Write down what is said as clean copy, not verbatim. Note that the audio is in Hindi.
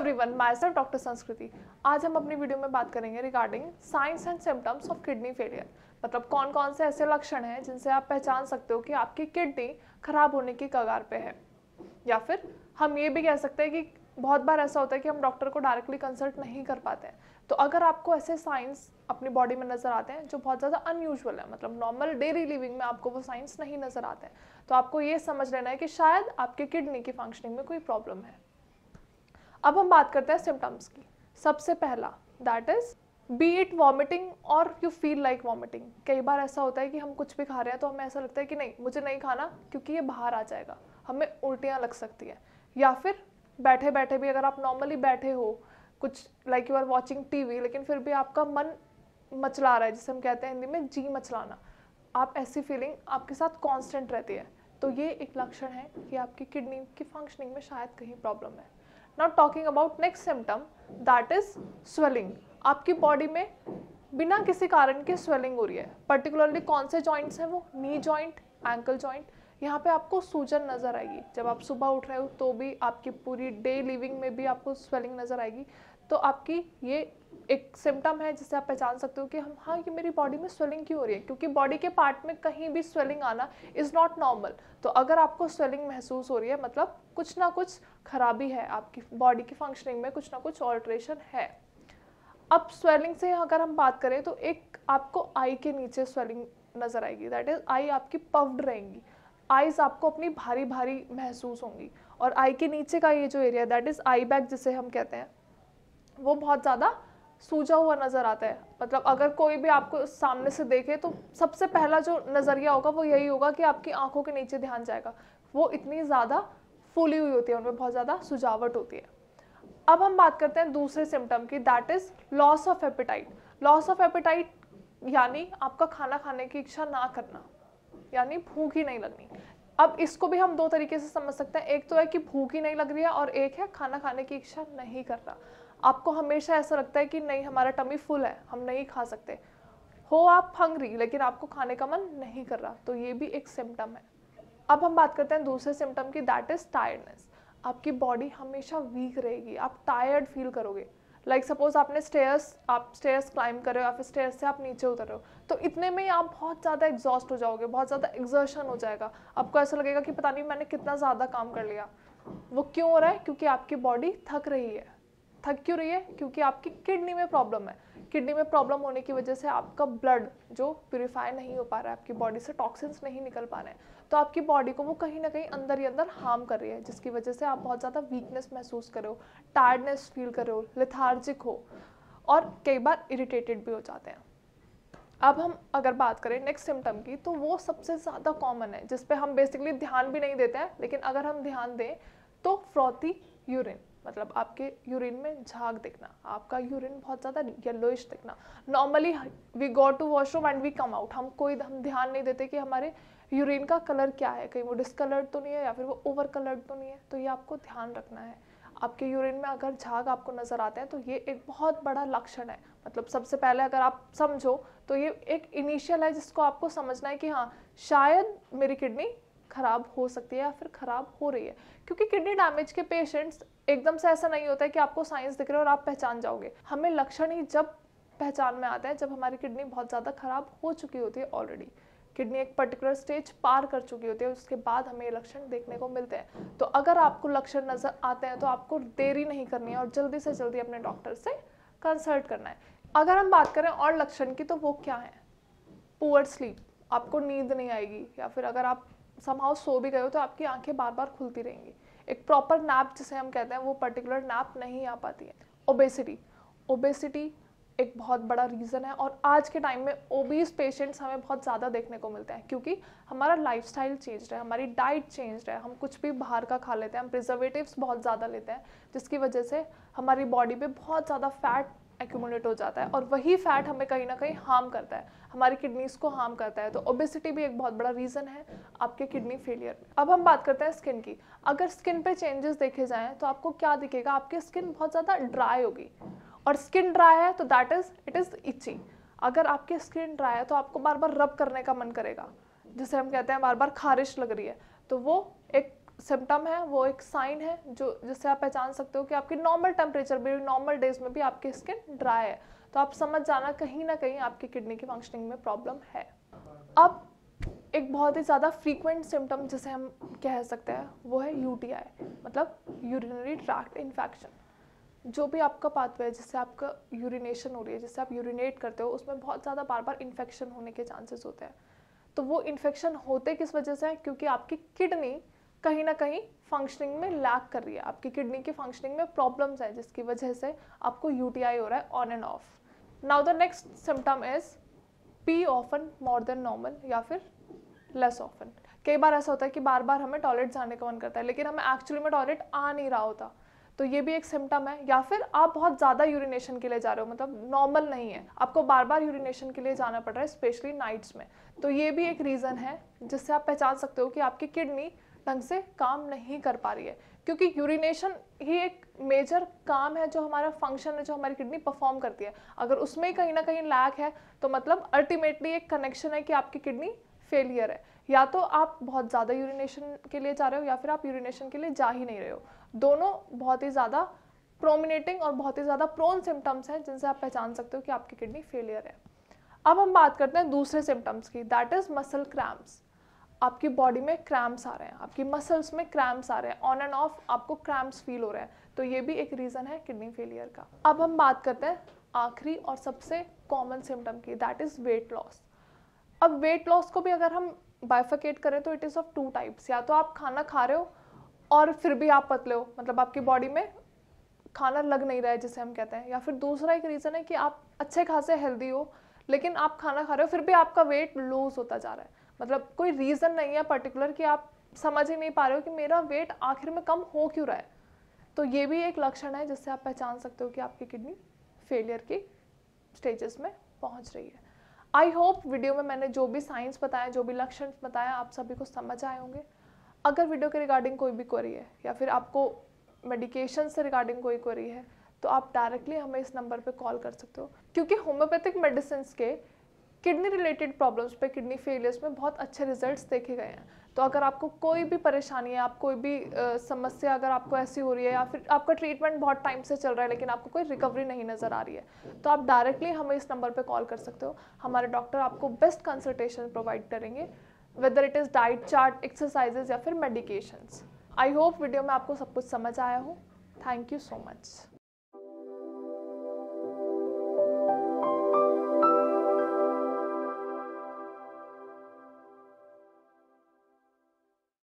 एवरीवन, माय सेल्फ डॉक्टर संस्कृति। आज हम अपनी वीडियो में बात करेंगे regarding science and symptoms of kidney failure. मतलब कौन कौन से ऐसे लक्षण हैं जिनसे आप पहचान सकते हो कि आपकी किडनी खराब होने की कगार पे है। या फिर हम ये भी कह सकते हैं कि बहुत बार ऐसा होता है कि हम डॉक्टर को डायरेक्टली कंसल्ट नहीं कर पाते हैं। तो अगर आपको ऐसे साइंस अपनी बॉडी में नजर आते हैं जो बहुत ज़्यादा अनयूजुअल है, मतलब नॉर्मल डेली लिविंग में आपको वो साइंस नहीं नजर आते हैं, तो आपको ये समझ लेना है कि शायद आपके किडनी की फंक्शनिंग में कोई प्रॉब्लम है। अब हम बात करते हैं सिम्टम्स की। सबसे पहला that is B it vomiting और यू फील लाइक वॉमिटिंग। कई बार ऐसा होता है कि हम कुछ भी खा रहे हैं तो हमें ऐसा लगता है कि नहीं, मुझे नहीं खाना क्योंकि ये बाहर आ जाएगा, हमें उल्टियाँ लग सकती है। या फिर बैठे बैठे भी अगर आप नॉर्मली बैठे हो, कुछ like you are watching TV, लेकिन फिर भी आपका मन मचला रहा है, जिसे हम कहते हैं हिंदी में जी मचलाना, आप ऐसी फीलिंग आपके साथ कांस्टेंट रहती है, तो ये एक लक्षण है कि आपकी किडनी की फंक्शनिंग में शायद कहीं प्रॉब्लम है। Now talking about next symptom that is swelling. आपकी बॉडी में बिना किसी कारण के स्वेलिंग हो रही है। पर्टिकुलरली कौन से जॉइंट्स हैं वो? Knee joint, ankle joint. यहाँ पे आपको सूजन नजर आएगी। जब आप सुबह उठ रहे हो तो भी, आपकी पूरी डे लिविंग में भी आपको स्वेलिंग नजर आएगी। तो आपकी ये एक सिम्टम है जिससे आप पहचान सकते हो कि हाँ, ये मेरी बॉडी में स्वेलिंग क्यों हो रही है, क्योंकि बॉडी के पार्ट में कहीं भी स्वेलिंग आना इज नॉट नॉर्मल। तो अगर आपको स्वेलिंग महसूस हो रही है, मतलब कुछ ना कुछ खराबी है, आपकी बॉडी की फंक्शनिंग में कुछ ना कुछ ऑल्ट्रेशन है। अब स्वेलिंग से अगर हम बात करें तो एक आपको आई के नीचे स्वेलिंग नजर आएगी, दैट इज आई आपकी पफ्ड रहेंगी, आईज आपको अपनी भारी भारी महसूस होंगी। और आई के नीचे का ये जो area that is I bag जिसे हम कहते हैं, वो बहुत ज़्यादा सूजा हुआ नज़र आता है। मतलब अगर कोई भी आपको सामने से देखे तो सबसे पहला जो नज़रिया होगा वो यही होगा कि आपकी आंखों के नीचे ध्यान जाएगा, वो इतनी ज़्यादा फूली हुई होती है, उनमें बहुत ज़्यादा सुजावट होती है। अब हम बात करते हैं दूसरे सिम्टम की, that is loss of appetite. Loss of appetite यानी आपका खाना खाने की इच्छा ना करना, यानी भूख ही नहीं लगनी। अब इसको भी हम दो तरीके से समझ सकते हैं। एक तो है कि भूख ही नहीं लग रही है, और एक है खाना खाने की इच्छा नहीं कर रहा। आपको हमेशा ऐसा लगता है कि नहीं, हमारा टमी फुल है, हम नहीं खा सकते। हो आप हंग्री लेकिन आपको खाने का मन नहीं कर रहा, तो ये भी एक सिम्टम है। अब हम बात करते हैं दूसरे सिम्टम की, दैट इज टायर्डनेस। आपकी बॉडी हमेशा वीक रहेगी, आप टायर्ड फील करोगे। लाइक सपोज आप स्टेयर्स क्लाइंब कर रहे हो या फिर स्टेयर्स से आप नीचे उतर रहे हो, तो इतने में ही आप बहुत ज़्यादा एग्जॉस्ट हो जाओगे, बहुत ज़्यादा एग्जर्शन हो जाएगा। आपको ऐसा लगेगा कि पता नहीं मैंने कितना ज़्यादा काम कर लिया। वो क्यों हो रहा है? क्योंकि आपकी बॉडी थक रही है। थक क्यों रही है? क्योंकि आपकी किडनी में प्रॉब्लम है। किडनी में प्रॉब्लम होने की वजह से आपका ब्लड जो प्यूरिफाई नहीं हो पा रहा है, आपकी बॉडी से टॉक्सिन्स नहीं निकल पा रहे हैं, तो आपकी बॉडी को वो कहीं ना कहीं अंदर ही अंदर हार्म कर रही है, जिसकी वजह से आप बहुत ज़्यादा वीकनेस महसूस कर रहे हो, टायर्डनेस फील कर रहे हो, लेथार्जिक हो, और कई बार इरिटेटेड भी हो जाते हैं। अब हम अगर बात करें नेक्स्ट सिम्टम की, तो वो सबसे ज़्यादा कॉमन है, जिस पे हम बेसिकली ध्यान भी नहीं देते हैं, लेकिन अगर हम ध्यान दें तो फ्रॉथी यूरिन, मतलब आपके यूरिन में झाग दिखना, आपका यूरिन बहुत ज़्यादा येलोइश दिखना। Normally we go to washroom and we come out, हम ध्यान नहीं देते कि हमारे यूरिन का कलर क्या है, कहीं वो डिस्कलर्ड तो नहीं है या फिर वो ओवर कलर्ड तो नहीं है, तो ये आपको ध्यान रखना है। आपके यूरिन में अगर झाग आपको नज़र आते हैं तो ये एक बहुत बड़ा लक्षण है। मतलब सबसे पहले अगर आप समझो तो ये एक इनिशियल है जिसको आपको समझना है कि हाँ, शायद मेरी किडनी खराब हो सकती है या फिर खराब हो रही है। क्योंकि किडनी डैमेज के पेशेंट्स एकदम से ऐसा नहीं होता है कि आपको साइंस दिख रहा है और आप पहचान जाओगे। हमें लक्षण ही जब पहचान में आता है जब हमारी किडनी बहुत ज़्यादा खराब हो चुकी होती है, ऑलरेडी किडनी एक पर्टिकुलर स्टेज पार कर चुकी होती है, उसके बाद हमें ये लक्षण देखने को मिलते हैं। तो अगर आपको लक्षण नजर आते हैं तो आपको देरी नहीं करनी है और जल्दी से जल्दी अपने डॉक्टर से कंसल्ट करना है। अगर हम बात करें और लक्षण की, तो वो क्या है? पुअर स्लीप, आपको नींद नहीं आएगी, या फिर अगर आप समहाउ सो भी गए हो तो आपकी आंखें बार बार खुलती रहेंगी। एक प्रॉपर नैप जिसे हम कहते हैं, वो पर्टिकुलर नैप नहीं आ पाती है। ओबेसिटी एक बहुत बड़ा रीज़न है, और आज के टाइम में ओबीस पेशेंट्स हमें बहुत ज़्यादा देखने को मिलते हैं, क्योंकि हमारा लाइफस्टाइल चेंज है, हमारी डाइट चेंज है, हम कुछ भी बाहर का खा लेते हैं, हम प्रिजर्वेटिव्स बहुत ज़्यादा लेते हैं, जिसकी वजह से हमारी बॉडी पे बहुत ज़्यादा फैट एक्यूमुलेट हो जाता है, और वही फैट हमें कहीं ना कहीं हार्म करता है, हमारी किडनीज को हार्म करता है। तो ओबेसिटी भी एक बहुत बड़ा रीज़न है आपके किडनी फेलियर में। अब हम बात करते हैं स्किन की। अगर स्किन पे चेंजेस देखे जाएँ तो आपको क्या दिखेगा? आपकी स्किन बहुत ज़्यादा ड्राई होगी, और स्किन ड्राई है तो इट इज़ इची। अगर आपकी स्किन ड्राई है तो आपको बार बार रब करने का मन करेगा, जिसे हम कहते हैं बार बार खारिश लग रही है, तो वो एक सिम्टम है, वो एक साइन है जो जिससे आप पहचान सकते हो कि आपकी नॉर्मल टेम्परेचर भी, नॉर्मल डेज में भी आपकी स्किन ड्राई है, तो आप समझ जाना कहीं ना कहीं आपकी किडनी की फंक्शनिंग में प्रॉब्लम है। अब एक बहुत ही ज़्यादा फ्रीक्वेंट सिम्टम जिसे हम कह सकते हैं वो है यूटीआई, मतलब यूरिनरी ट्रैक्ट इन्फेक्शन। जो भी आपका पाथवे है जिससे आपका यूरिनेशन हो रही है, जिससे आप यूरिनेट करते हो, उसमें बहुत ज़्यादा बार बार इन्फेक्शन होने के चांसेस होते हैं। तो वो इन्फेक्शन होते किस वजह से है? क्योंकि आपकी किडनी कहीं ना कहीं फंक्शनिंग में लैक कर रही है, आपकी किडनी की फंक्शनिंग में प्रॉब्लम्स है, जिसकी वजह से आपको यूटीआई हो रहा है on end of. Now the next symptom is P often more than normal या फिर लेस ऑफन। कई बार ऐसा होता है कि बार बार हमें टॉयलेट जाने का मन करता है, लेकिन हमें एक्चुअली में टॉयलेट आ नहीं रहा होता, तो ये भी एक सिम्टम है। या फिर आप बहुत ज़्यादा यूरिनेशन के लिए जा रहे हो, मतलब नॉर्मल नहीं है, आपको बार बार यूरिनेशन के लिए जाना पड़ रहा है, स्पेशली नाइट्स में, तो ये भी एक रीज़न है जिससे आप पहचान सकते हो कि आपकी किडनी ढंग से काम नहीं कर पा रही है। क्योंकि यूरिनेशन ही एक मेजर काम है, जो हमारा फंक्शन है, जो हमारी किडनी परफॉर्म करती है। अगर उसमें ही कहीं ना कहीं लैक है तो मतलब अल्टीमेटली एक कनेक्शन है कि आपकी किडनी फेलियर है। या तो आप बहुत ज़्यादा यूरिनेशन के लिए जा रहे हो या फिर आप यूरिनेशन के लिए जा ही नहीं रहे हो। दोनों बहुत ही ज़्यादा प्रोमिनेटिंग और बहुत ही ज़्यादा प्रोन सिम्टम्स हैं जिनसे आप पहचान सकते हो कि आपकी किडनी फेलियर है। अब हम बात करते हैं दूसरे सिम्टम्स की, दैट इज़ मसल क्रैम्प्स। आपकी बॉडी में क्रैम्प्स आ रहे हैं, आपकी मसल्स में क्रैम्प्स आ रहे हैं, ऑन एंड ऑफ आपको क्रैम्प्स फील हो रहे हैं, तो ये भी एक रीज़न है किडनी फेलियर का। अब हम बात करते हैं आखिरी और सबसे कॉमन सिम्टम की, दैट इज़ वेट लॉस। अब वेट लॉस को भी अगर हम बाइफिकेट करें तो it is of two types. या तो आप खाना खा रहे हो और फिर भी आप पतले हो, मतलब आपकी बॉडी में खाना लग नहीं रहा है जिसे हम कहते हैं। या फिर दूसरा एक रीज़न है कि आप अच्छे खासे हेल्दी हो, लेकिन आप खाना खा रहे हो फिर भी आपका वेट लूज होता जा रहा है, मतलब कोई रीज़न नहीं है पर्टिकुलर कि आप समझ ही नहीं पा रहे हो कि मेरा वेट आखिर में कम हो क्यों रहा है। तो ये भी एक लक्षण है जिससे आप पहचान सकते हो कि आपकी किडनी फेलियर की स्टेजेस में पहुंच रही है। आई होप वीडियो में मैंने जो भी साइंस बताया, जो भी लक्षण बताया, आप सभी को समझ आए होंगे। अगर वीडियो के रिगार्डिंग कोई भी क्वेरी है या फिर आपको मेडिकेशन से रिगार्डिंग कोई क्वेरी है तो आप डायरेक्टली हमें इस नंबर पे कॉल कर सकते हो, क्योंकि होम्योपैथिक मेडिसिन के किडनी रिलेटेड प्रॉब्लम्स पे, किडनी फेलियर्स में बहुत अच्छे रिजल्ट्स देखे गए हैं। तो अगर आपको कोई भी परेशानी है, आप कोई भी समस्या अगर आपको ऐसी हो रही है या फिर आपका ट्रीटमेंट बहुत टाइम से चल रहा है लेकिन आपको कोई रिकवरी नहीं नज़र आ रही है, तो आप डायरेक्टली हमें इस नंबर पे कॉल कर सकते हो। हमारे डॉक्टर आपको बेस्ट कंसल्टेशन प्रोवाइड करेंगे, whether it is diet chart, exercises या फिर मेडिकेशंस। आई होप वीडियो में आपको सब कुछ समझ आया हो। Thank you so much.